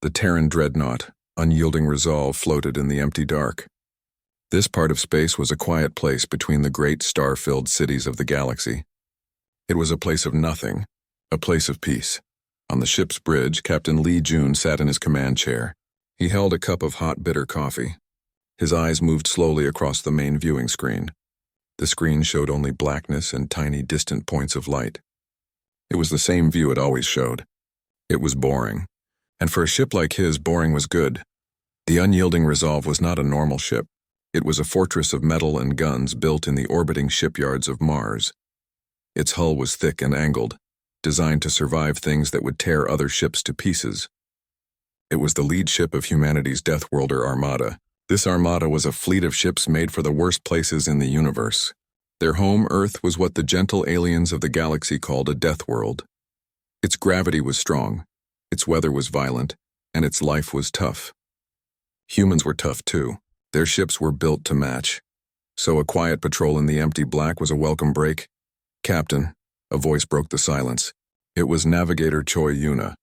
The Terran dreadnought, unyielding resolve, floated in the empty dark. This part of space was a quiet place between the great star-filled cities of the galaxy. It was a place of nothing, a place of peace. On the ship's bridge, Captain Lee Jun sat in his command chair. He held a cup of hot, bitter coffee. His eyes moved slowly across the main viewing screen. The screen showed only blackness and tiny, distant points of light. It was the same view it always showed. It was boring. And for a ship like his, boring was good. The unyielding Resolve was not a normal ship. It was a fortress of metal and guns built in the orbiting shipyards of Mars. Its hull was thick and angled, designed to survive things that would tear other ships to pieces. It was the lead ship of humanity's Deathworlder Armada. This armada was a fleet of ships made for the worst places in the universe. Their home, Earth, was what the gentle aliens of the galaxy called a death world. Its gravity was strong, its weather was violent, and its life was tough. Humans were tough too. Their ships were built to match. So a quiet patrol in the empty black was a welcome break. "Captain," a voice broke the silence. It was Navigator Choi Yuna.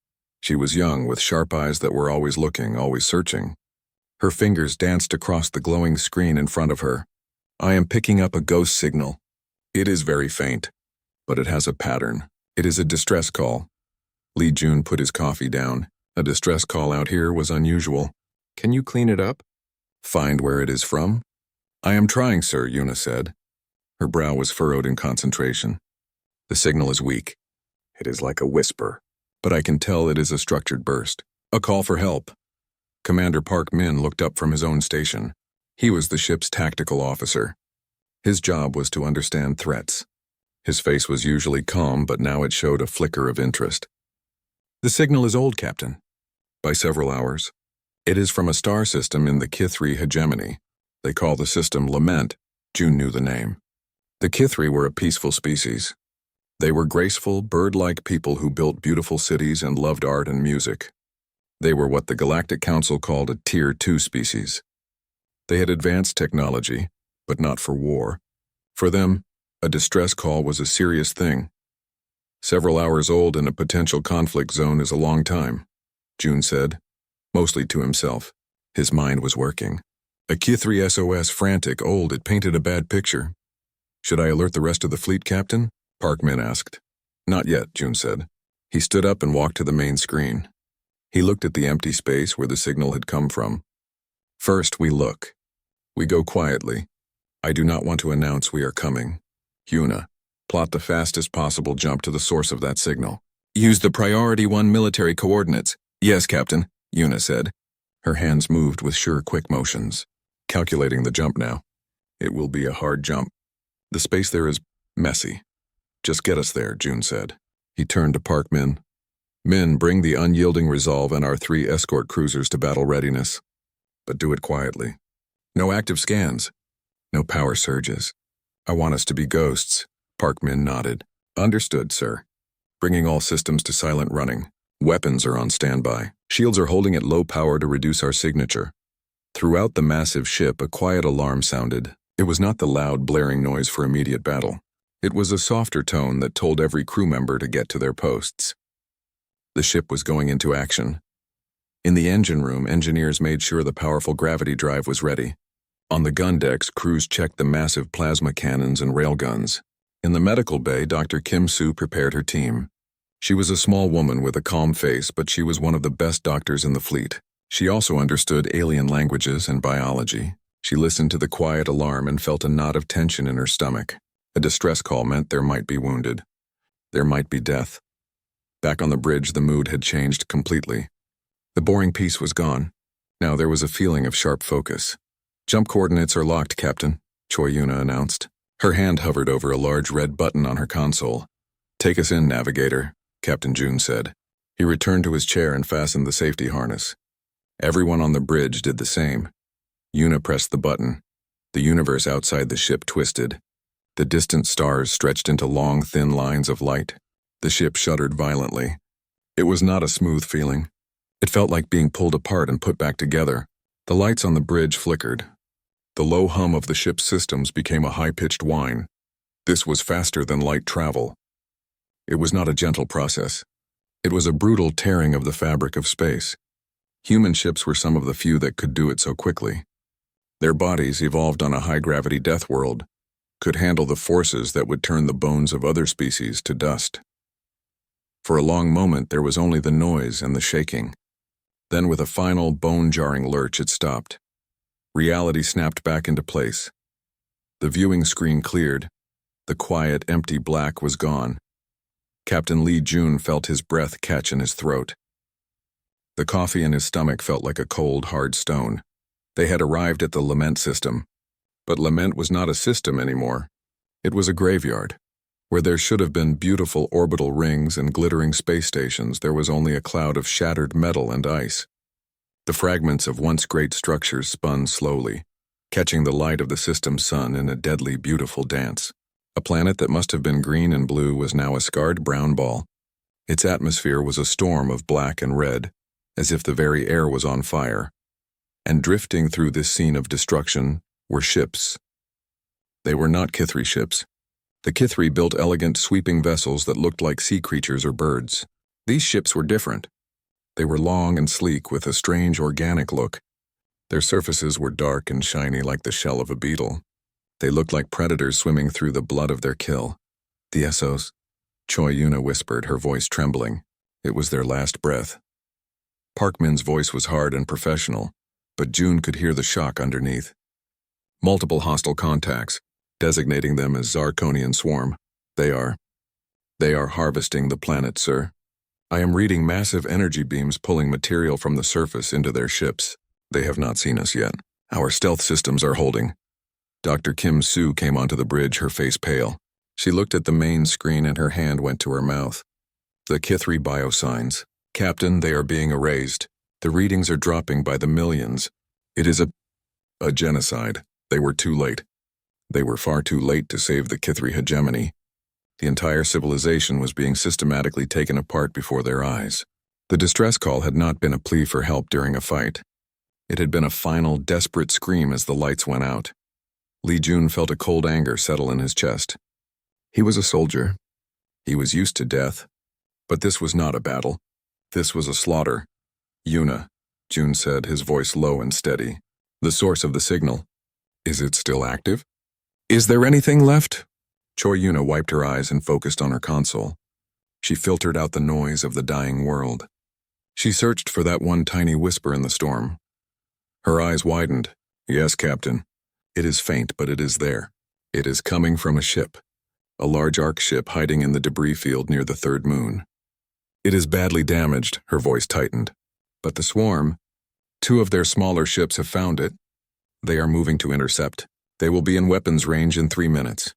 She was young, with sharp eyes that were always looking, always searching. Her fingers danced across the glowing screen in front of her. "I am picking up a ghost signal. It is very faint, but it has a pattern. It is a distress call." Lee Jun put his coffee down. A distress call out here was unusual. "Can you clean it up? Find where it is from?" "I am trying, sir," Yuna said. Her brow was furrowed in concentration. "The signal is weak. It is like a whisper, but I can tell it is a structured burst. A call for help." Commander Park Min looked up from his own station. He was the ship's tactical officer. His job was to understand threats. His face was usually calm, but now it showed a flicker of interest. "The signal is old, Captain. By several hours. It is from a star system in the Kithri hegemony. They call the system Lament." June knew the name. The Kithri were a peaceful species. They were graceful, bird-like people who built beautiful cities and loved art and music. They were what the Galactic Council called a Tier 2 species. They had advanced technology, but not for war. For them, a distress call was a serious thing. "Several hours old in a potential conflict zone is a long time," June said, mostly to himself. His mind was working. A Kithri SOS, frantic, old, it painted a bad picture. "Should I alert the rest of the fleet, Captain?" Park Min asked. "Not yet," June said. He stood up and walked to the main screen. He looked at the empty space where the signal had come from. "First, we look. We go quietly. I do not want to announce we are coming. Yuna, plot the fastest possible jump to the source of that signal. Use the Priority 1 military coordinates." "Yes, Captain," Yuna said. Her hands moved with sure, quick motions. "Calculating the jump now. It will be a hard jump. The space there is messy. Just get us there," June said. He turned to Park Min. "Min, bring the unyielding Resolve and our 3 escort cruisers to battle readiness. But do it quietly. No active scans. No power surges. I want us to be ghosts." Park Min nodded. "Understood, sir. Bringing all systems to silent running. Weapons are on standby. Shields are holding at low power to reduce our signature." Throughout the massive ship, a quiet alarm sounded. It was not the loud, blaring noise for immediate battle. It was a softer tone that told every crew member to get to their posts. The ship was going into action. In the engine room, engineers made sure the powerful gravity drive was ready. On the gun decks, crews checked the massive plasma cannons and railguns. In the medical bay, Dr. Kim Soo prepared her team. She was a small woman with a calm face, but she was one of the best doctors in the fleet. She also understood alien languages and biology. She listened to the quiet alarm and felt a knot of tension in her stomach. A distress call meant there might be wounded. There might be death. Back on the bridge, the mood had changed completely. The boring peace was gone. Now there was a feeling of sharp focus. "Jump coordinates are locked, Captain," Choi Yuna announced. Her hand hovered over a large red button on her console. "Take us in, Navigator," Captain June said. He returned to his chair and fastened the safety harness. Everyone on the bridge did the same. Yuna pressed the button. The universe outside the ship twisted. The distant stars stretched into long, thin lines of light. The ship shuddered violently. It was not a smooth feeling. It felt like being pulled apart and put back together. The lights on the bridge flickered. The low hum of the ship's systems became a high-pitched whine. This was faster than light travel. It was not a gentle process. It was a brutal tearing of the fabric of space. Human ships were some of the few that could do it so quickly. Their bodies, evolved on a high-gravity death world, could handle the forces that would turn the bones of other species to dust. For a long moment, there was only the noise and the shaking. Then, with a final, bone-jarring lurch, it stopped. Reality snapped back into place. The viewing screen cleared. The quiet, empty black was gone. Captain Lee Jun felt his breath catch in his throat. The coffee in his stomach felt like a cold, hard stone. They had arrived at the Lament system. But Lament was not a system anymore. It was a graveyard. Where there should have been beautiful orbital rings and glittering space stations, there was only a cloud of shattered metal and ice. The fragments of once great structures spun slowly, catching the light of the system's sun in a deadly, beautiful dance. A planet that must have been green and blue was now a scarred brown ball. Its atmosphere was a storm of black and red, as if the very air was on fire. And drifting through this scene of destruction were ships. They were not Kithri ships. The Kithri built elegant, sweeping vessels that looked like sea creatures or birds. These ships were different. They were long and sleek with a strange organic look. Their surfaces were dark and shiny like the shell of a beetle. They looked like predators swimming through the blood of their kill. The SOS, Choi Yuna whispered, her voice trembling. It was their last breath. Park Min's voice was hard and professional, but June could hear the shock underneath. Multiple hostile contacts, designating them as Zarkonian Swarm. They are harvesting the planet, sir. I am reading massive energy beams pulling material from the surface into their ships. They have not seen us yet. Our stealth systems are holding. Dr. Kim Soo came onto the bridge, her face pale. She looked at the main screen and her hand went to her mouth. The Kithri biosigns. Captain, they are being erased. The readings are dropping by the millions. It is a genocide. They were too late. They were far too late to save the Kithri hegemony. The entire civilization was being systematically taken apart before their eyes. The distress call had not been a plea for help during a fight. It had been a final, desperate scream as the lights went out. Lee Jun felt a cold anger settle in his chest. He was a soldier. He was used to death. But this was not a battle. This was a slaughter. Yuna, Jun said, his voice low and steady. The source of the signal. Is it still active? Is there anything left? Choi Yuna wiped her eyes and focused on her console. She filtered out the noise of the dying world. She searched for that one tiny whisper in the storm. Her eyes widened. Yes, Captain. It is faint, but it is there. It is coming from a ship. A large arc ship hiding in the debris field near the third moon. It is badly damaged, her voice tightened. But the swarm, 2 of their smaller ships have found it. They are moving to intercept. They will be in weapons range in 3 minutes.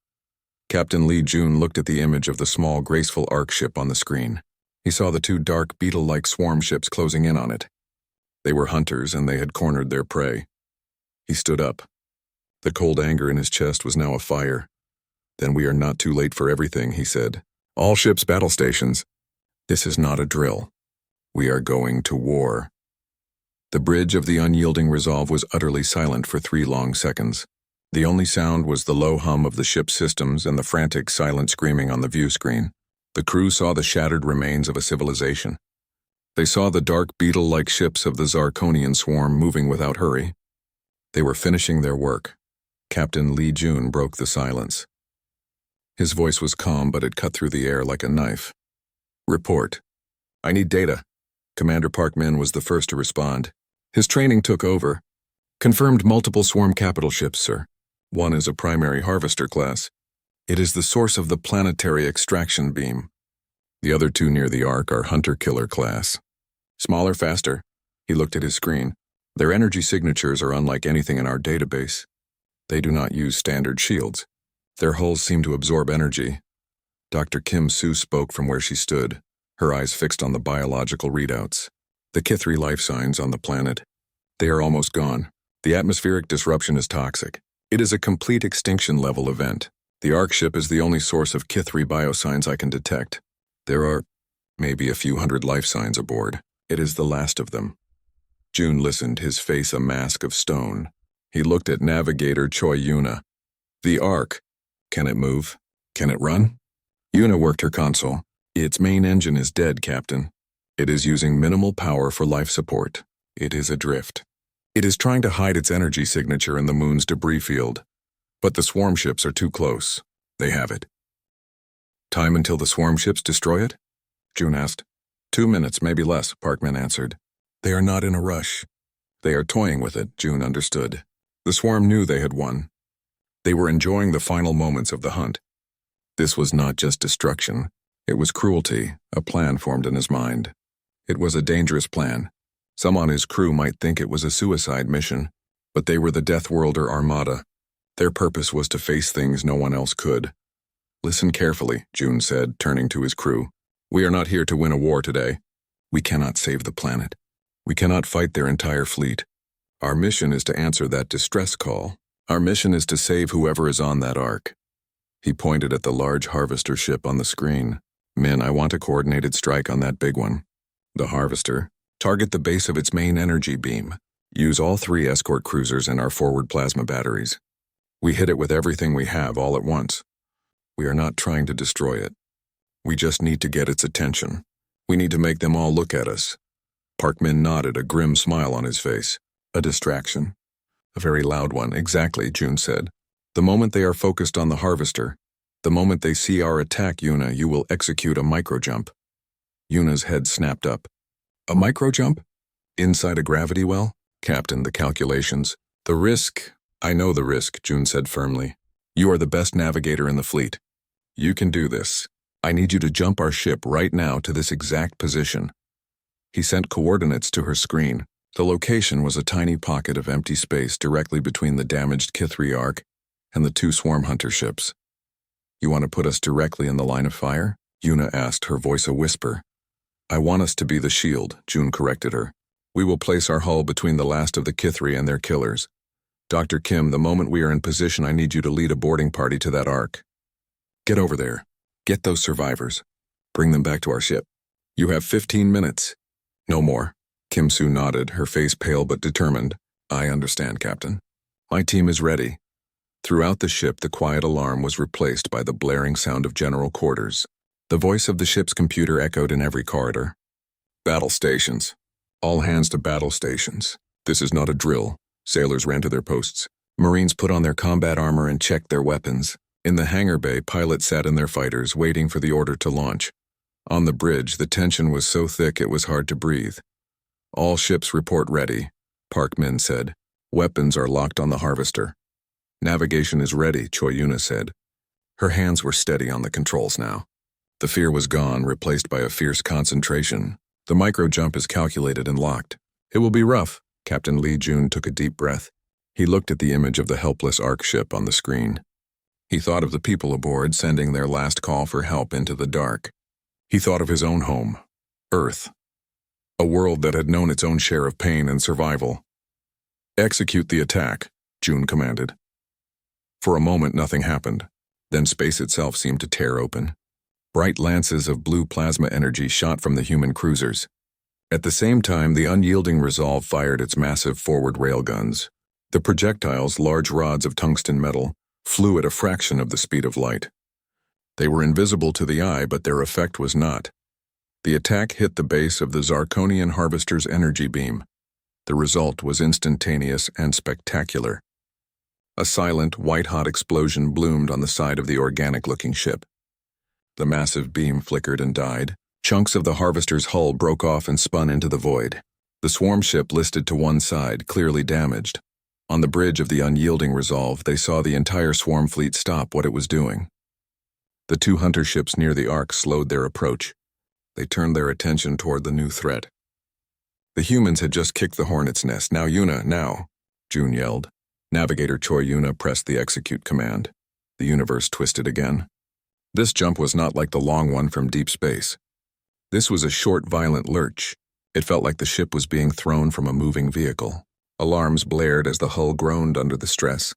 Captain Lee Jun looked at the image of the small, graceful arc ship on the screen. He saw the 2 dark, beetle-like swarm ships closing in on it. They were hunters, and they had cornered their prey. He stood up. The cold anger in his chest was now afire. Then we are not too late for everything, he said. All ships battle stations. This is not a drill. We are going to war. The bridge of the unyielding resolve was utterly silent for 3 long seconds. The only sound was the low hum of the ship's systems and the frantic, silent screaming on the view screen. The crew saw the shattered remains of a civilization. They saw the dark, beetle-like ships of the Zarkonian swarm moving without hurry. They were finishing their work. Captain Lee Jun broke the silence. His voice was calm, but it cut through the air like a knife. Report. I need data. Commander Park Min was the first to respond. His training took over. Confirmed multiple swarm capital ships, sir. One is a primary harvester class. It is the source of the planetary extraction beam. The other 2 near the arc are hunter-killer class. Smaller, faster. He looked at his screen. Their energy signatures are unlike anything in our database. They do not use standard shields. Their hulls seem to absorb energy. Dr. Kim Soo spoke from where she stood, her eyes fixed on the biological readouts. The Kithri life signs on the planet. They are almost gone. The atmospheric disruption is toxic. It is a complete extinction-level event. The arc ship is the only source of Kithri biosigns I can detect. There are maybe a few hundred life signs aboard. It is the last of them. Jun listened, his face a mask of stone. He looked at Navigator Choi Yuna. The arc. Can it move? Can it run? Yuna worked her console. Its main engine is dead, Captain. It is using minimal power for life support. It is adrift. It is trying to hide its energy signature in the moon's debris field. But the swarm ships are too close. They have it. Time until the swarm ships destroy it? June asked. 2 minutes, maybe less, Parkman answered. They are not in a rush. They are toying with it, June understood. The swarm knew they had won. They were enjoying the final moments of the hunt. This was not just destruction. It was cruelty, a plan formed in his mind. It was a dangerous plan. Some on his crew might think it was a suicide mission, but they were the Deathworlder Armada. Their purpose was to face things no one else could. Listen carefully, June said, turning to his crew. We are not here to win a war today. We cannot save the planet. We cannot fight their entire fleet. Our mission is to answer that distress call. Our mission is to save whoever is on that ark. He pointed at the large harvester ship on the screen. Men, I want a coordinated strike on that big one. The harvester. Target the base of its main energy beam. Use all 3 escort cruisers and our forward plasma batteries. We hit it with everything we have all at once. We are not trying to destroy it. We just need to get its attention. We need to make them all look at us. Parkman nodded, a grim smile on his face. A distraction. A very loud one, exactly, June said. The moment they are focused on the harvester, the moment they see our attack, Yuna, you will execute a microjump. Yuna's head snapped up. A microjump? Inside a gravity well? Captain, the calculations. The risk. I know the risk, June said firmly. You are the best navigator in the fleet. You can do this. I need you to jump our ship right now to this exact position. He sent coordinates to her screen. The location was a tiny pocket of empty space directly between the damaged Kithri Ark and the 2 swarm hunter ships. You want to put us directly in the line of fire? Yuna asked, her voice a whisper. I want us to be the shield, June corrected her. We will place our hull between the last of the Kithri and their killers. Dr. Kim, the moment we are in position, I need you to lead a boarding party to that ark. Get over there. Get those survivors. Bring them back to our ship. You have 15 minutes. No more. Kim Soo nodded, her face pale but determined. I understand, Captain. My team is ready. Throughout the ship, the quiet alarm was replaced by the blaring sound of general quarters. The voice of the ship's computer echoed in every corridor. Battle stations. All hands to battle stations. This is not a drill. Sailors ran to their posts. Marines put on their combat armor and checked their weapons. In the hangar bay, pilots sat in their fighters, waiting for the order to launch. On the bridge, the tension was so thick it was hard to breathe. All ships report ready, Parkman said. Weapons are locked on the harvester. Navigation is ready, Choi Yuna said. Her hands were steady on the controls now. The fear was gone, replaced by a fierce concentration. The micro-jump is calculated and locked. It will be rough. Captain Lee Jun took a deep breath. He looked at the image of the helpless Ark ship on the screen. He thought of the people aboard sending their last call for help into the dark. He thought of his own home, Earth. A world that had known its own share of pain and survival. Execute the attack, June commanded. For a moment, nothing happened. Then space itself seemed to tear open. Bright lances of blue plasma energy shot from the human cruisers. At the same time, the unyielding Resolve fired its massive forward railguns. The projectiles, large rods of tungsten metal, flew at a fraction of the speed of light. They were invisible to the eye, but their effect was not. The attack hit the base of the Zarkonian harvester's energy beam. The result was instantaneous and spectacular. A silent, white-hot explosion bloomed on the side of the organic-looking ship. The massive beam flickered and died. Chunks of the harvester's hull broke off and spun into the void. The swarm ship listed to one side, clearly damaged. On the bridge of the unyielding Resolve, they saw the entire swarm fleet stop what it was doing. The 2 hunter ships near the Ark slowed their approach. They turned their attention toward the new threat. The humans had just kicked the hornet's nest. Now, Yuna, now, June yelled. Navigator Choi Yuna pressed the execute command. The universe twisted again. This jump was not like the long one from deep space. This was a short, violent lurch. It felt like the ship was being thrown from a moving vehicle. Alarms blared as the hull groaned under the stress.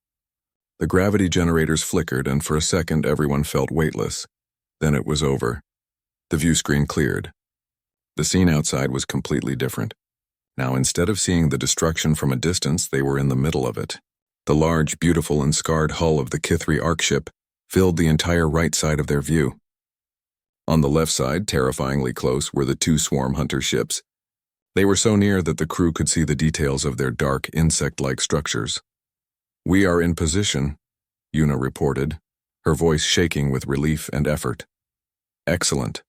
The gravity generators flickered, and for a second everyone felt weightless. Then it was over. The view screen cleared. The scene outside was completely different. Now, instead of seeing the destruction from a distance, they were in the middle of it. The large, beautiful, and scarred hull of the Kithri Ark ship filled the entire right side of their view. On the left side, terrifyingly close, were the 2 swarm hunter ships. They were so near that the crew could see the details of their dark, insect-like structures. "We are in position," Yuna reported, her voice shaking with relief and effort. "Excellent,"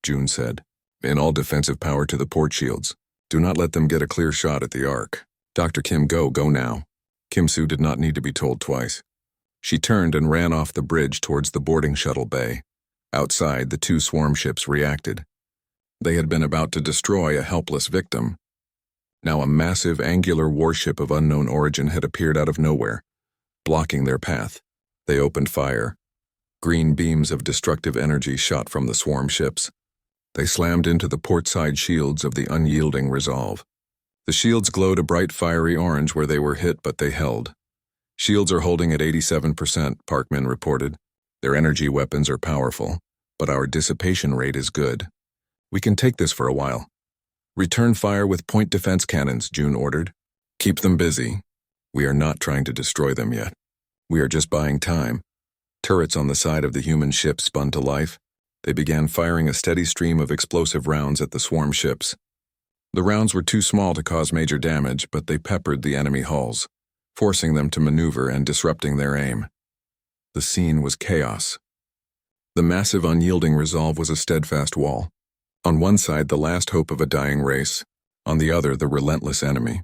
June said. "In all defensive power to the port shields. Do not let them get a clear shot at the Ark. Dr. Kim, go now." Kim Soo did not need to be told twice. She turned and ran off the bridge towards the boarding shuttle bay. Outside, the two swarm ships reacted. They had been about to destroy a helpless victim. Now a massive angular warship of unknown origin had appeared out of nowhere, blocking their path. They opened fire. Green beams of destructive energy shot from the swarm ships. They slammed into the portside shields of the unyielding Resolve. The shields glowed a bright fiery orange where they were hit, but they held. "Shields are holding at 87%, Parkman reported. Their energy weapons are powerful, but our dissipation rate is good. We can take this for a while." "Return fire with point defense cannons," June ordered. "Keep them busy. We are not trying to destroy them yet. We are just buying time." Turrets on the side of the human ship spun to life. They began firing a steady stream of explosive rounds at the swarm ships. The rounds were too small to cause major damage, but they peppered the enemy hulls, forcing them to maneuver and disrupting their aim. The scene was chaos. The massive unyielding Resolve was a steadfast wall. On one side, the last hope of a dying race. On the other, the relentless enemy.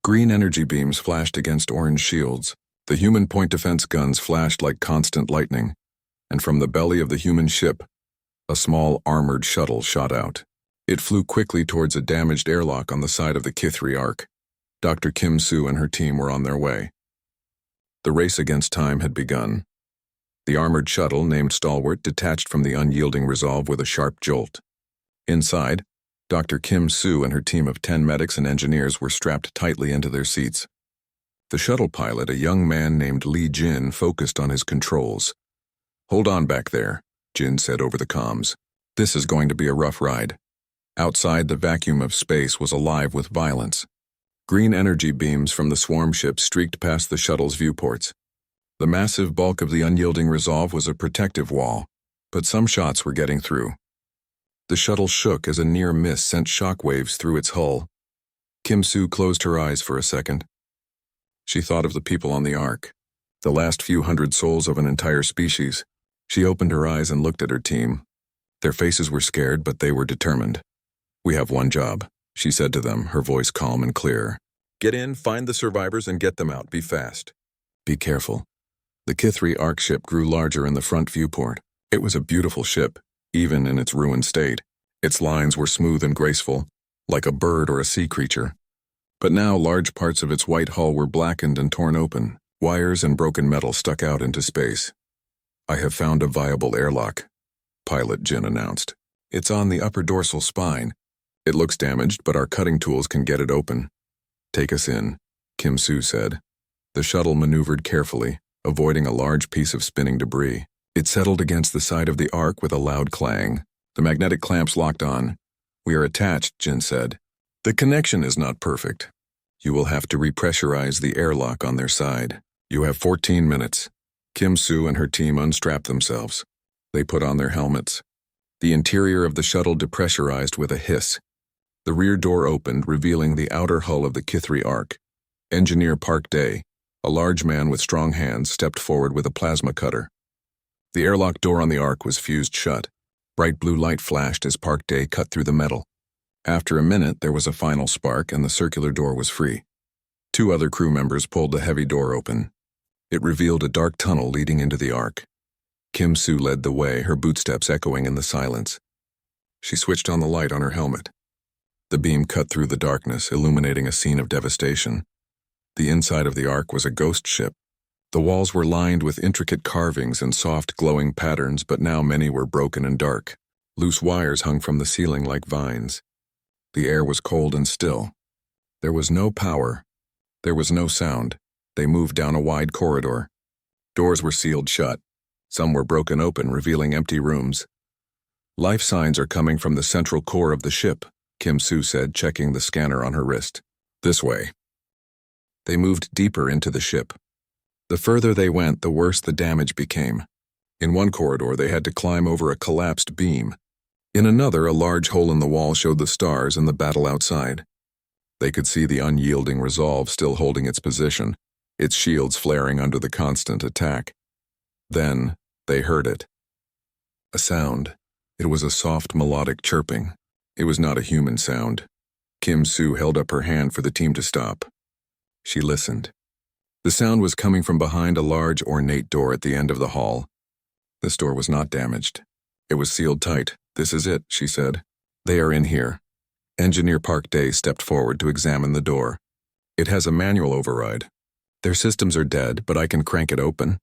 Green energy beams flashed against orange shields. The human point defense guns flashed like constant lightning. And from the belly of the human ship, a small armored shuttle shot out. It flew quickly towards a damaged airlock on the side of the Kithri Ark. Dr. Kim Soo and her team were on their way. The race against time had begun. The armored shuttle, named Stalwart, detached from the unyielding Resolve with a sharp jolt. Inside, Dr. Kim Soo and her team of 10 medics and engineers were strapped tightly into their seats. The shuttle pilot, a young man named Lee Jin, focused on his controls. "Hold on back there," Jin said over the comms. "This is going to be a rough ride." Outside, the vacuum of space was alive with violence. Green energy beams from the swarm ship streaked past the shuttle's viewports. The massive bulk of the unyielding Resolve was a protective wall, but some shots were getting through. The shuttle shook as a near miss sent shockwaves through its hull. Kim Soo closed her eyes for a second. She thought of the people on the Ark, the last few hundred souls of an entire species. She opened her eyes and looked at her team. Their faces were scared, but they were determined. "We have one job," she said to them, her voice calm and clear. "Get in, find the survivors, and get them out. Be fast. Be careful." The Kithri Ark ship grew larger in the front viewport. It was a beautiful ship, even in its ruined state. Its lines were smooth and graceful, like a bird or a sea creature. But now large parts of its white hull were blackened and torn open. Wires and broken metal stuck out into space. "I have found a viable airlock," Pilot Jin announced. "It's on the upper dorsal spine. It looks damaged, but our cutting tools can get it open." "Take us in," Kim Soo said. The shuttle maneuvered carefully, avoiding a large piece of spinning debris. It settled against the side of the Ark with a loud clang. The magnetic clamps locked on. "We are attached," Jin said. "The connection is not perfect. You will have to repressurize the airlock on their side. You have 14 minutes. Kim Soo and her team unstrapped themselves. They put on their helmets. The interior of the shuttle depressurized with a hiss. The rear door opened, revealing the outer hull of the Kithri Ark. Engineer Park Day, a large man with strong hands, stepped forward with a plasma cutter. The airlock door on the Ark was fused shut. Bright blue light flashed as Park Day cut through the metal. After a minute, there was a final spark and the circular door was free. 2 other crew members pulled the heavy door open. It revealed a dark tunnel leading into the Ark. Kim Soo led the way, her bootsteps echoing in the silence. She switched on the light on her helmet. The beam cut through the darkness, illuminating a scene of devastation. The inside of the Ark was a ghost ship. The walls were lined with intricate carvings and soft, glowing patterns, but now many were broken and dark. Loose wires hung from the ceiling like vines. The air was cold and still. There was no power. There was no sound. They moved down a wide corridor. Doors were sealed shut. Some were broken open, revealing empty rooms. "Life signs are coming from the central core of the ship," Kim Soo said, checking the scanner on her wrist. "This way." They moved deeper into the ship. The further they went, the worse the damage became. In one corridor, they had to climb over a collapsed beam. In another, a large hole in the wall showed the stars and the battle outside. They could see the unyielding resolve still holding its position, its shields flaring under the constant attack. Then, they heard it. A sound. It was a soft melodic chirping. It was not a human sound. Kim Soo held up her hand for the team to stop. She listened. The sound was coming from behind a large, ornate door at the end of the hall. This door was not damaged. It was sealed tight. "This is it," she said. "They are in here." Engineer Park Day stepped forward to examine the door. "It has a manual override. Their systems are dead, but I can crank it open."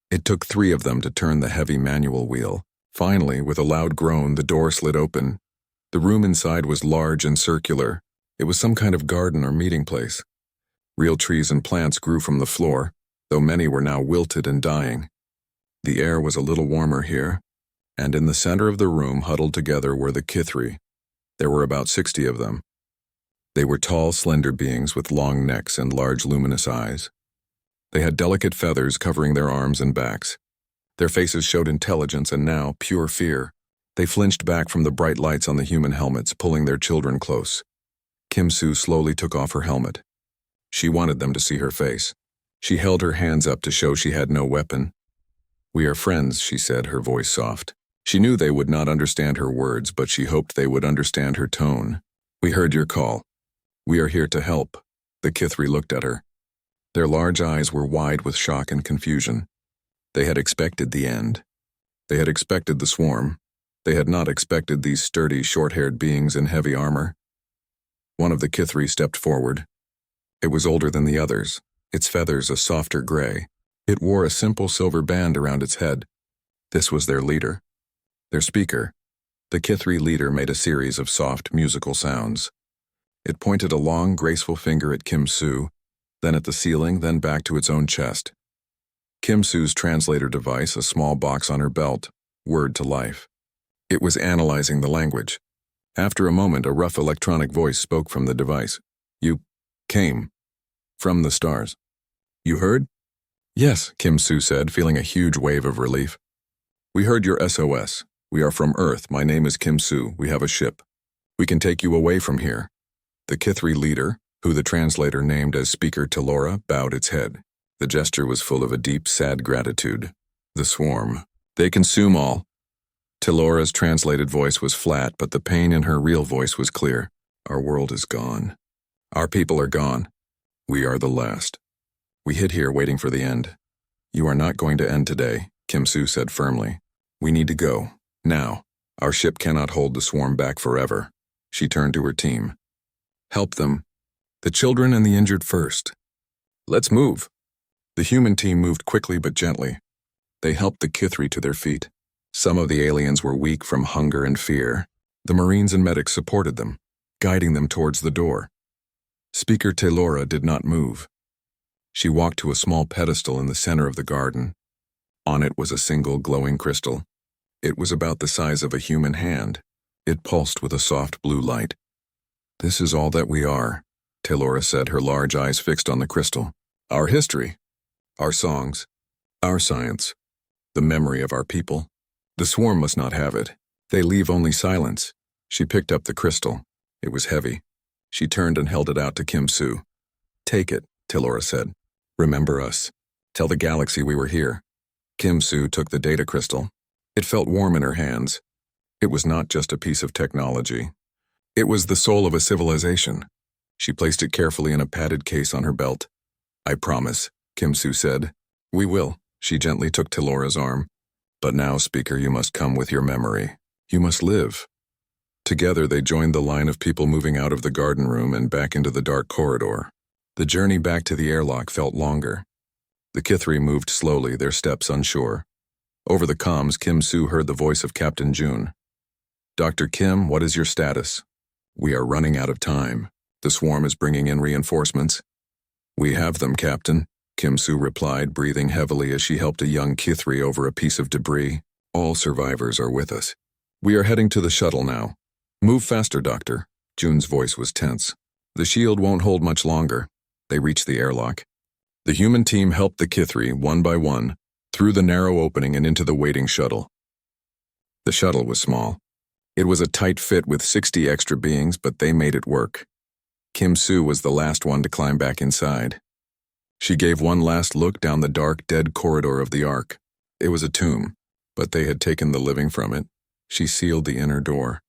It took 3 of them to turn the heavy manual wheel. Finally, with a loud groan, the door slid open. The room inside was large and circular. It was some kind of garden or meeting place. Real trees and plants grew from the floor, though many were now wilted and dying. The air was a little warmer here, and in the center of the room huddled together were the Kithri. There were about 60 of them. They were tall, slender beings with long necks and large luminous eyes. They had delicate feathers covering their arms and backs. Their faces showed intelligence and now pure fear. They flinched back from the bright lights on the human helmets, pulling their children close. Kim Soo slowly took off her helmet. She wanted them to see her face. She held her hands up to show she had no weapon. "We are friends," she said, her voice soft. She knew they would not understand her words, but she hoped they would understand her tone. "We heard your call. We are here to help." The Kithri looked at her. Their large eyes were wide with shock and confusion. They had expected the end. They had expected the swarm. They had not expected these sturdy, short-haired beings in heavy armor. One of the Kithri stepped forward. It was older than the others, its feathers a softer gray. It wore a simple silver band around its head. This was their leader. Their speaker. The Kithri leader made a series of soft, musical sounds. It pointed a long, graceful finger at Kim Soo, then at the ceiling, then back to its own chest. Kim Soo's translator device, a small box on her belt, whirred to life. It was analyzing the language. After a moment, a rough electronic voice spoke from the device. "You came from the stars. You heard?" "Yes," Kim Soo said, feeling a huge wave of relief. "We heard your SOS. We are from Earth. My name is Kim Soo. We have a ship. We can take you away from here." The Kithri leader, who the translator named as Speaker Telora, bowed its head. The gesture was full of a deep, sad gratitude. "The swarm. They consume all." Telora's translated voice was flat, but the pain in her real voice was clear. "Our world is gone. Our people are gone. We are the last. We hid here waiting for the end." "You are not going to end today," Kim Soo said firmly. "We need to go. Now. Our ship cannot hold the swarm back forever." She turned to her team. "Help them. The children and the injured first. Let's move." The human team moved quickly but gently. They helped the Kithri to their feet. Some of the aliens were weak from hunger and fear. The Marines and medics supported them, guiding them towards the door. Speaker Telora did not move. She walked to a small pedestal in the center of the garden. On it was a single glowing crystal. It was about the size of a human hand. It pulsed with a soft blue light. "This is all that we are," Telora said, her large eyes fixed on the crystal. "Our history. Our songs. Our science. The memory of our people. The swarm must not have it. They leave only silence." She picked up the crystal. It was heavy. She turned and held it out to Kim Soo. "Take it," Telora said. "Remember us. Tell the galaxy we were here." Kim Soo took the data crystal. It felt warm in her hands. It was not just a piece of technology. It was the soul of a civilization. She placed it carefully in a padded case on her belt. "I promise," Kim Soo said. "We will." She gently took Telora's arm. "But now, Speaker, you must come with your memory. You must live." Together they joined the line of people moving out of the garden room and back into the dark corridor. The journey back to the airlock felt longer. The Kithri moved slowly, their steps unsure. Over the comms, Kim Soo heard the voice of Captain June. "Dr. Kim, what is your status?" "We are running out of time. The swarm is bringing in reinforcements." "We have them, Captain," Kim Soo replied, breathing heavily as she helped a young Kithri over a piece of debris. "All survivors are with us. We are heading to the shuttle now. Move faster, Doctor." June's voice was tense. "The shield won't hold much longer." They reached the airlock. The human team helped the Kithri, one by one, through the narrow opening and into the waiting shuttle. The shuttle was small. It was a tight fit with 60 extra beings, but they made it work. Kim Soo was the last one to climb back inside. She gave one last look down the dark, dead corridor of the Ark. It was a tomb, but they had taken the living from it. She sealed the inner door.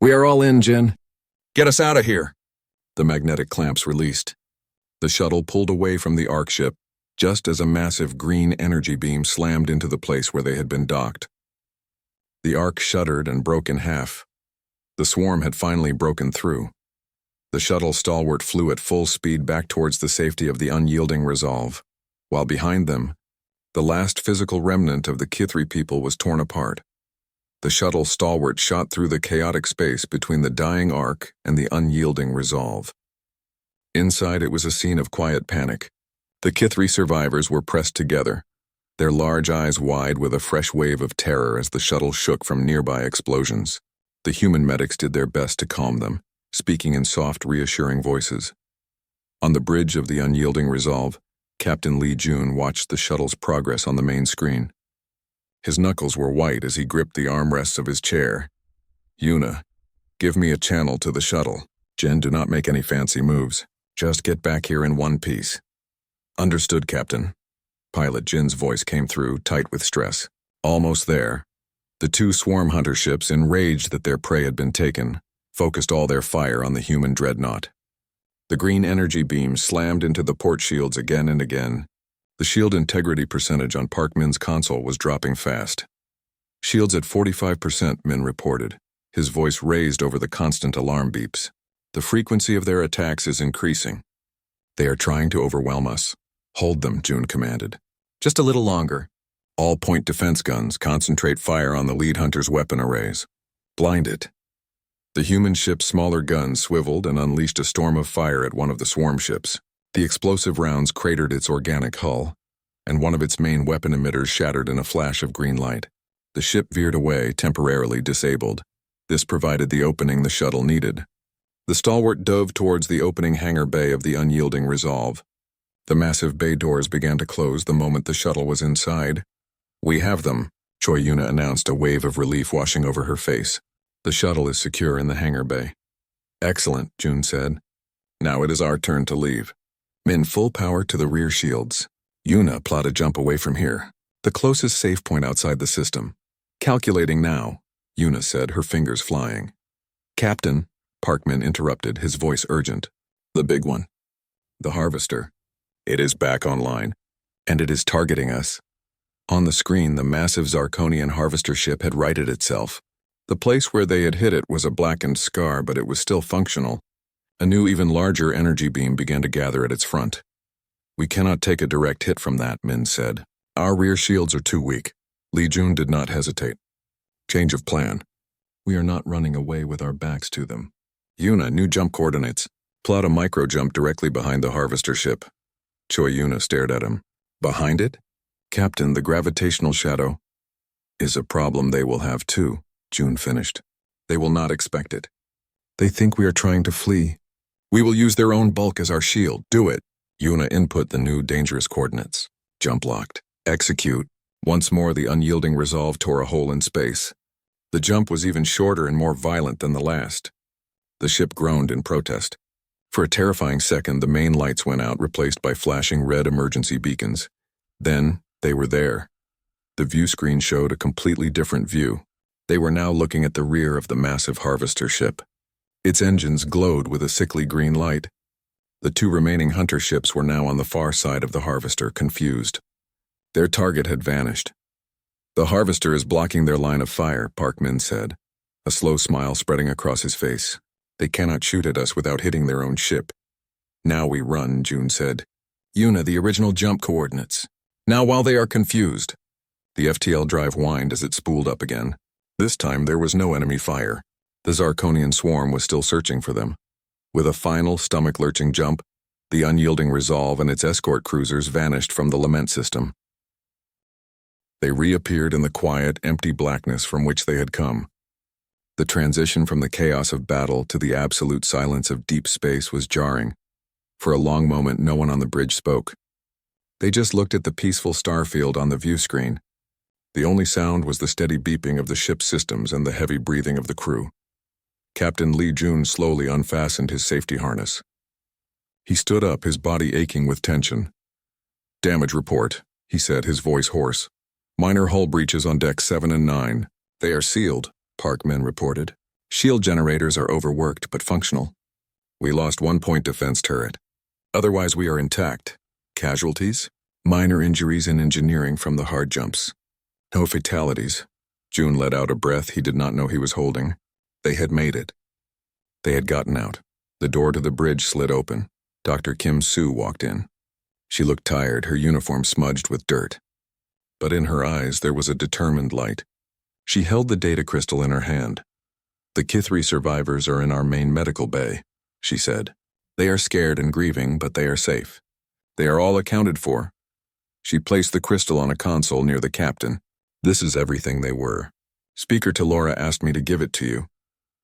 "We are all in, Jin. Get us out of here." The magnetic clamps released. The shuttle pulled away from the Ark ship, just as a massive green energy beam slammed into the place where they had been docked. The Ark shuddered and broke in half. The swarm had finally broken through. The shuttle stalwart flew at full speed back towards the safety of the unyielding Resolve, while behind them, the last physical remnant of the Kithri people was torn apart. The shuttle stalwart shot through the chaotic space between the dying Ark and the unyielding Resolve. Inside, it was a scene of quiet panic. The Kithri survivors were pressed together, their large eyes wide with a fresh wave of terror as the shuttle shook from nearby explosions. The human medics did their best to calm them, speaking in soft, reassuring voices. On the bridge of the unyielding Resolve, Captain Lee Jun watched the shuttle's progress on the main screen. His knuckles were white as he gripped the armrests of his chair. "Yuna, give me a channel to the shuttle. Jin, do not make any fancy moves. Just get back here in one piece." "Understood, Captain." Pilot Jin's voice came through, tight with stress. Almost there. The two swarm hunter ships, enraged that their prey had been taken, focused all their fire on the human dreadnought. The green energy beams slammed into the port shields again and again. The shield integrity percentage on Park Min's console was dropping fast. "Shields at 45%, Min reported, his voice raised over the constant alarm beeps. "The frequency of their attacks is increasing. They are trying to overwhelm us." "Hold them," Jun commanded. "Just a little longer. All point defense guns, concentrate fire on the lead hunter's weapon arrays. Blind it." The human ship's smaller guns swiveled and unleashed a storm of fire at one of the swarm ships. The explosive rounds cratered its organic hull, and one of its main weapon emitters shattered in a flash of green light. The ship veered away, temporarily disabled. This provided the opening the shuttle needed. The stalwart dove towards the opening hangar bay of the unyielding Resolve. The massive bay doors began to close the moment the shuttle was inside. "We have them," Choi Yuna announced, a wave of relief washing over her face. "The shuttle is secure in the hangar bay." "Excellent," Jun said. "Now it is our turn to leave. Min, full power to the rear shields. Yuna, plot a jump away from here. The closest safe point outside the system." "Calculating now," Yuna said, her fingers flying. "Captain," Parkman interrupted, his voice urgent. "The big one." "The Harvester. It is back online, and it is targeting us." On the screen, the massive Zarkonian Harvester ship had righted itself. The place where they had hit it was a blackened scar, but it was still functional. A new, even larger energy beam began to gather at its front. "We cannot take a direct hit from that," Min said. "Our rear shields are too weak." Lee Jun did not hesitate. "Change of plan. We are not running away with our backs to them. Yuna, new jump coordinates. Plot a micro jump directly behind the Harvester ship." Choi Yuna stared at him. "Behind it?" "Captain, the gravitational shadow is a problem they will have too," Jun finished. "They will not expect it. They think we are trying to flee. We will use their own bulk as our shield. Do it." Yuna input the new dangerous coordinates. Jump locked. Execute. Once more, the unyielding Resolve tore a hole in space. The jump was even shorter and more violent than the last. The ship groaned in protest. For a terrifying second, the main lights went out, replaced by flashing red emergency beacons. Then, they were there. The view screen showed a completely different view. They were now looking at the rear of the massive Harvester ship. Its engines glowed with a sickly green light. The two remaining hunter ships were now on the far side of the Harvester, confused. Their target had vanished. "The Harvester is blocking their line of fire," Parkman said, a slow smile spreading across his face. "They cannot shoot at us without hitting their own ship." "Now we run," Jun said. "Yuna, the original jump coordinates. Now while they are confused." The FTL drive whined as it spooled up again. This time there was no enemy fire. The Zarkonian swarm was still searching for them. With a final stomach-lurching jump, the unyielding Resolve and its escort cruisers vanished from the Lament system. They reappeared in the quiet, empty blackness from which they had come. The transition from the chaos of battle to the absolute silence of deep space was jarring. For a long moment, no one on the bridge spoke. They just looked at the peaceful starfield on the view screen. The only sound was the steady beeping of the ship's systems and the heavy breathing of the crew. Captain Lee Jun slowly unfastened his safety harness. He stood up, his body aching with tension. "Damage report," he said, his voice hoarse. "Minor hull breaches on decks 7 and 9. They are sealed," Parkman reported. "Shield generators are overworked but functional. We lost 1-point defense turret. Otherwise we are intact. Casualties? Minor injuries in engineering from the hard jumps. No fatalities." June let out a breath he did not know he was holding. They had made it. They had gotten out. The door to the bridge slid open. Dr. Kim Soo walked in. She looked tired, her uniform smudged with dirt. But in her eyes there was a determined light. She held the data crystal in her hand. "The Kithri survivors are in our main medical bay," she said. "They are scared and grieving, but they are safe. They are all accounted for." She placed the crystal on a console near the captain. "This is everything they were. Speaker Talora asked me to give it to you."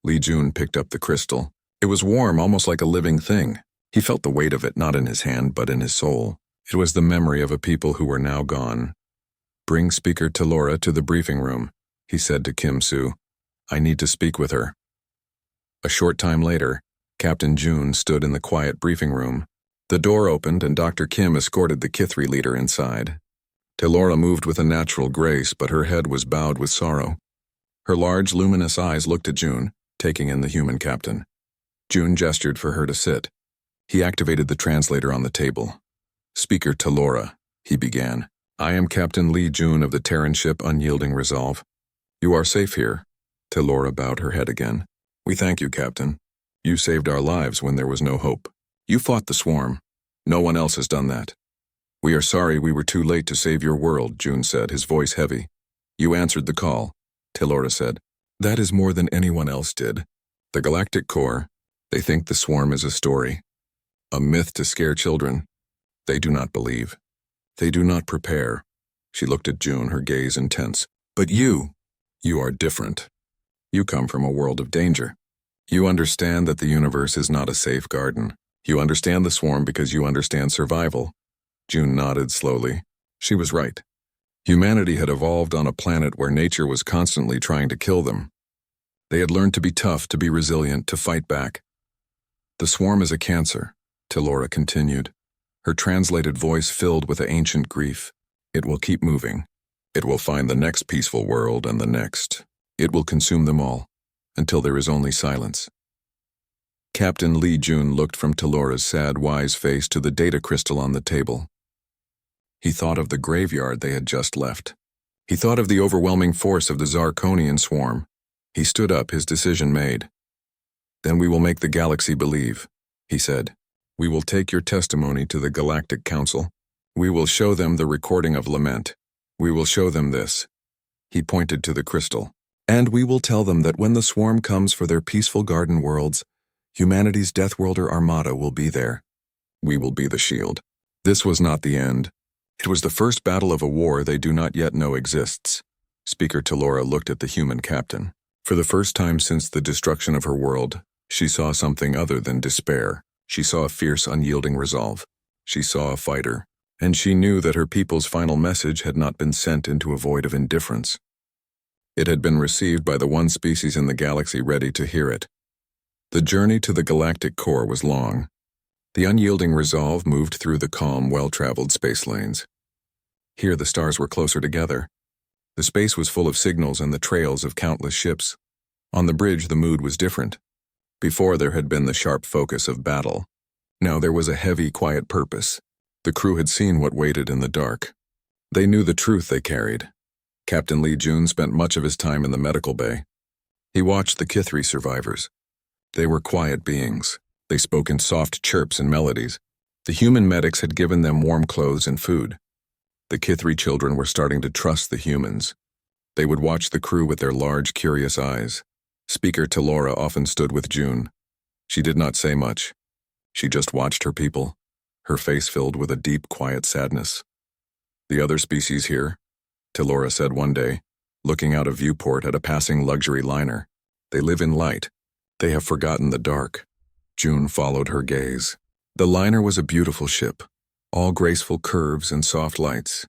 Lee Jun picked up the crystal. It was warm, almost like a living thing. He felt the weight of it, not in his hand, but in his soul. It was the memory of a people who were now gone. "Bring Speaker Talora to the briefing room," he said to Kim Soo. "I need to speak with her." A short time later, Captain June stood in the quiet briefing room. The door opened and Dr. Kim escorted the Kithri leader inside. Talora moved with a natural grace, but her head was bowed with sorrow. Her large, luminous eyes looked at June, taking in the human captain. June gestured for her to sit. He activated the translator on the table. "Speaker Talora," he began. "I am Captain Lee June of the Terran ship Unyielding Resolve. You are safe here." Talora bowed her head again. "We thank you, Captain. You saved our lives when there was no hope. You fought the swarm. No one else has done that." "We are sorry we were too late to save your world," June said, his voice heavy. "You answered the call," Talora said. "That is more than anyone else did. The Galactic Core, they think the swarm is a story. A myth to scare children. They do not believe. They do not prepare." She looked at June, her gaze intense. "But you are different. You come from a world of danger. You understand that the universe is not a safe garden. You understand the swarm because you understand survival." June nodded slowly. She was right. Humanity had evolved on a planet where nature was constantly trying to kill them. They had learned to be tough, to be resilient, to fight back. "The swarm is a cancer," Talora continued, her translated voice filled with ancient grief. "It will keep moving. It will find the next peaceful world and the next. It will consume them all, until there is only silence." Captain Lee Jun looked from Talora's sad, wise face to the data crystal on the table. He thought of the graveyard they had just left. He thought of the overwhelming force of the Zarkonian swarm. He stood up, his decision made. "Then we will make the galaxy believe," he said. "We will take your testimony to the Galactic Council. We will show them the recording of lament. We will show them this." He pointed to the crystal. "And we will tell them that when the swarm comes for their peaceful garden worlds, humanity's Deathworlder Armada will be there. We will be the shield." This was not the end. It was the first battle of a war they do not yet know exists. Speaker Talora looked at the human captain. For the first time since the destruction of her world, she saw something other than despair. She saw a fierce, unyielding resolve. She saw a fighter, and she knew that her people's final message had not been sent into a void of indifference. It had been received by the one species in the galaxy ready to hear it. The journey to the Galactic Core was long. The unyielding resolve moved through the calm, well-traveled space lanes. Here the stars were closer together. The space was full of signals and the trails of countless ships. On the bridge the mood was different. Before there had been the sharp focus of battle. Now there was a heavy, quiet purpose. The crew had seen what waited in the dark. They knew the truth they carried. Captain Lee Jun spent much of his time in the medical bay. He watched the Kithri survivors. They were quiet beings. They spoke in soft chirps and melodies. The human medics had given them warm clothes and food. The Kithri children were starting to trust the humans. They would watch the crew with their large, curious eyes. Speaker Talora often stood with June. She did not say much. She just watched her people, her face filled with a deep, quiet sadness. "The other species here," Talora said one day, looking out a viewport at a passing luxury liner. "They live in light. They have forgotten the dark." June followed her gaze. The liner was a beautiful ship, all graceful curves and soft lights.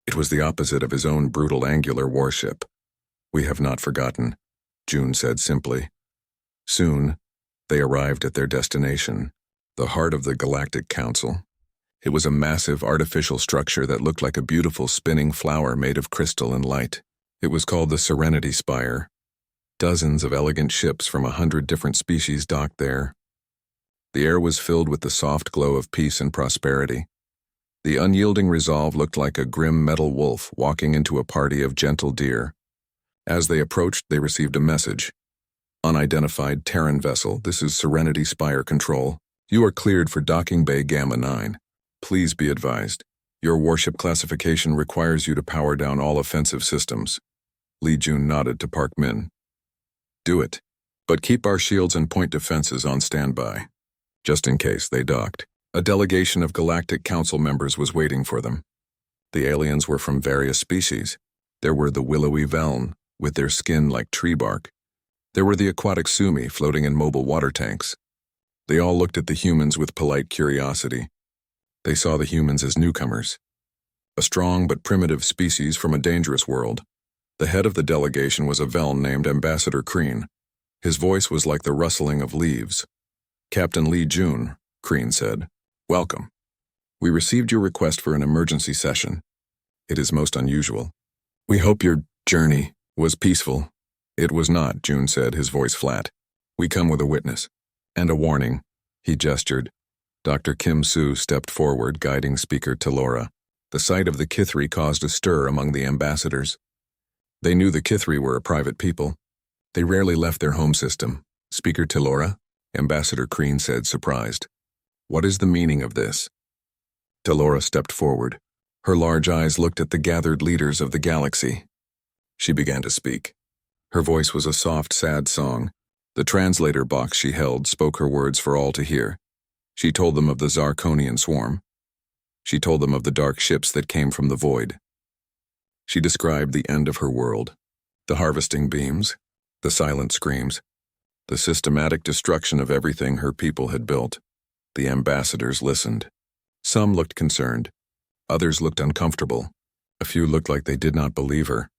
It was the opposite of his own brutal angular warship. "We have not forgotten," June said simply. Soon, they arrived at their destination. the heart of the Galactic Council. It was a massive artificial structure that looked like a beautiful spinning flower made of crystal and light. It was called the Serenity Spire. Dozens of elegant ships from 100 different species docked there. The air was filled with the soft glow of peace and prosperity. The unyielding resolve looked like a grim metal wolf walking into a party of gentle deer. As they approached, they received a message. Unidentified Terran vessel, this is Serenity Spire Control. You are cleared for Docking Bay Gamma 9. Please be advised. Your warship classification requires you to power down all offensive systems. Lee Jun nodded to Park Min. Do it, but keep our shields and point defenses on standby. Just in case they docked. A delegation of Galactic Council members was waiting for them. The aliens were from various species. There were the willowy Veln, with their skin like tree bark. There were the aquatic Sumi floating in mobile water tanks. They all looked at the humans with polite curiosity. They saw the humans as newcomers. A strong but primitive species from a dangerous world. The head of the delegation was a Veln named Ambassador Kreen. His voice was like the rustling of leaves. Captain Lee Jun, Kreen said, welcome. We received your request for an emergency session. It is most unusual. We hope your journey was peaceful. It was not, Jun said, his voice flat. We come with a witness. And a warning. He gestured. Dr. Kim Soo stepped forward, guiding Speaker Telora. The sight of the Kithri caused a stir among the ambassadors. They knew the Kithri were a private people. They rarely left their home system. Speaker Telora? Ambassador Kreen said, surprised. What is the meaning of this? Telora stepped forward. Her large eyes looked at the gathered leaders of the galaxy. She began to speak. Her voice was a soft, sad song. The translator box she held spoke her words for all to hear. She told them of the Zarkonian swarm. She told them of the dark ships that came from the void. She described the end of her world, the harvesting beams, the silent screams, the systematic destruction of everything her people had built. The ambassadors listened. Some looked concerned. Others looked uncomfortable. A few looked like they did not believe her.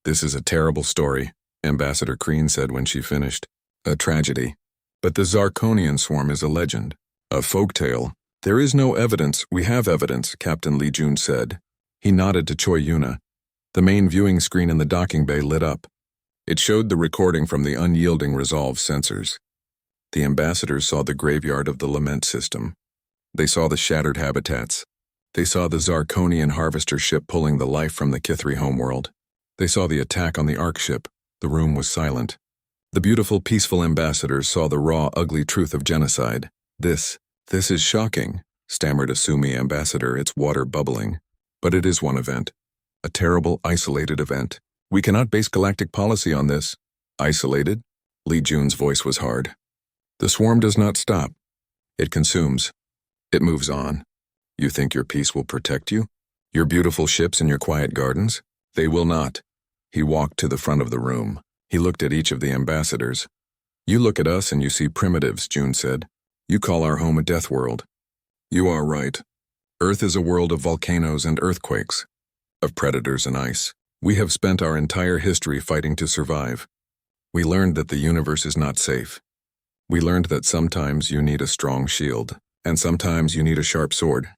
This is a terrible story, Ambassador Kreen said when she finished. A tragedy. But the Zarkonian swarm is a legend, a folktale. There is no evidence. We have evidence, Captain Lee Jun said. He nodded to Choi Yuna. The main viewing screen in the docking bay lit up. It showed the recording from the unyielding resolve sensors. The ambassadors saw the graveyard of the Lament system. They saw the shattered habitats. They saw the Zarkonian harvester ship pulling the life from the Kithri homeworld. They saw the attack on the Ark ship. The room was silent. The beautiful, peaceful ambassadors saw the raw, ugly truth of genocide. This is shocking, stammered a Sumi ambassador, its water bubbling. But it is one event. A terrible, isolated event. We cannot base galactic policy on this. Isolated? Lee Jun's voice was hard. The swarm does not stop. It consumes. It moves on. You think your peace will protect you? Your beautiful ships and your quiet gardens? They will not. He walked to the front of the room. He looked at each of the ambassadors. You look at us and you see primitives, Jun said. You call our home a death world. You are right. Earth is a world of volcanoes and earthquakes, of predators and ice. We have spent our entire history fighting to survive. We learned that the universe is not safe. We learned that sometimes you need a strong shield, and sometimes you need a sharp sword.